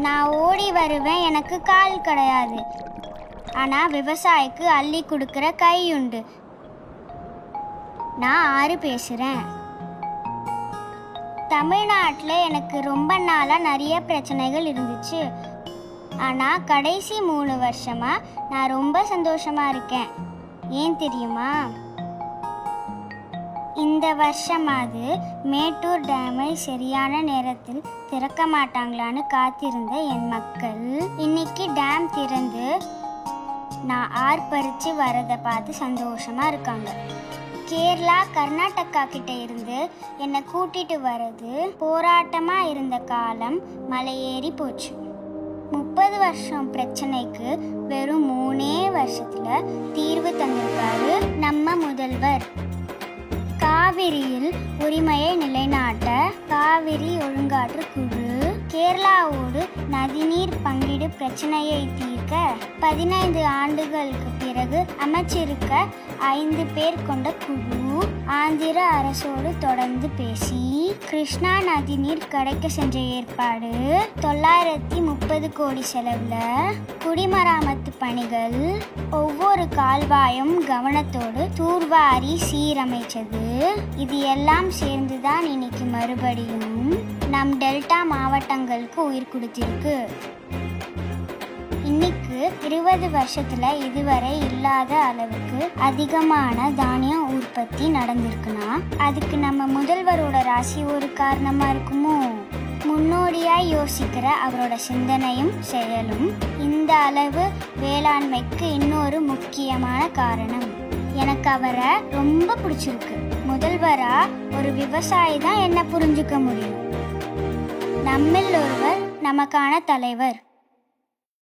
நான் ஓடி வருவேன், எனக்கு கால் கிடையாது. ஆனால் விவசாயிக்கு அள்ளி கொடுக்குற கை உண்டு. நான் ஆறு பேசுகிறேன். தமிழ்நாட்டில் எனக்கு ரொம்ப நாளாக நிறைய பிரச்சனைகள் இருந்துச்சு. ஆனால் கடைசி 3 வருஷமாக நான் ரொம்ப சந்தோஷமாக இருக்கேன். ஏன் தெரியுமா? இந்த வருஷமாவது மேட்டூர் டேமை சரியான நேரத்தில் திறக்க மாட்டாங்களான்னு காத்திருந்த என் மக்கள் இன்னைக்கு டேம் திறந்து நான் ஆர்ப்பரித்து வரதை பார்த்து சந்தோஷமாக இருக்காங்க. கேரளா கர்நாடகா கிட்ட இருந்து என்னை கூட்டிட்டு வர்றது போராட்டமாக இருந்த காலம் மலையேறி போச்சு. 30 வருஷம் பிரச்சனைக்கு வெறும் 3 வருஷத்துல தீர்வு தந்திருக்காரு நம்ம முதல்வர். காவிரியில் உரிமையை நிலைநாட்ட காவிரி ஒழுங்காற்று குழு கேரளாவோடு நதிநீர் பங்கீடு பிரச்சனையை தீர்க்க 15 ஆண்டுகளுக்கு பிறகு அமைச்சிருக்க 5 பேர் கொண்ட குழு ஆந்திர அரசோடு தொடர்ந்து பேசி கிருஷ்ணா நதிநீர் கிடைக்க செஞ்ச ஏற்பாடு 930 கோடி செலவுல குடிமராமத்து பணிகள், ஒவ்வொரு கால்வாயும் கவனத்தோடு தூர்வாரி சீரமைச்சது. இது எல்லாம் சேர்ந்துதான் இன்னைக்கு மறுபடியும் நம் டெல்டா மாவட்டங்களுக்கு உயிர் கொடுத்திருக்கு. இன்னைக்கு 20 வருஷத்துல இதுவரை இல்லாத அளவுக்கு அதிகமான தானியம் உற்பத்தி நடந்திருக்குன்னா அதுக்கு நம்ம முதல்வரோட ராசி ஒரு காரணமா இருக்குமோ? முன்னோடியாய் யோசிக்கிற அவரோட சிந்தனையும் செயலும் இந்த அளவு வேளாண்மைக்கு இன்னொரு முக்கியமான காரணம். எனக்கு அவரை ரொம்ப பிடிச்சிருக்கு. முதல்வரா ஒரு விவசாயி தான் என்ன புரிஞ்சுக்க முடியும். நம்மில் ஒருவர் நமக்கான தலைவர்.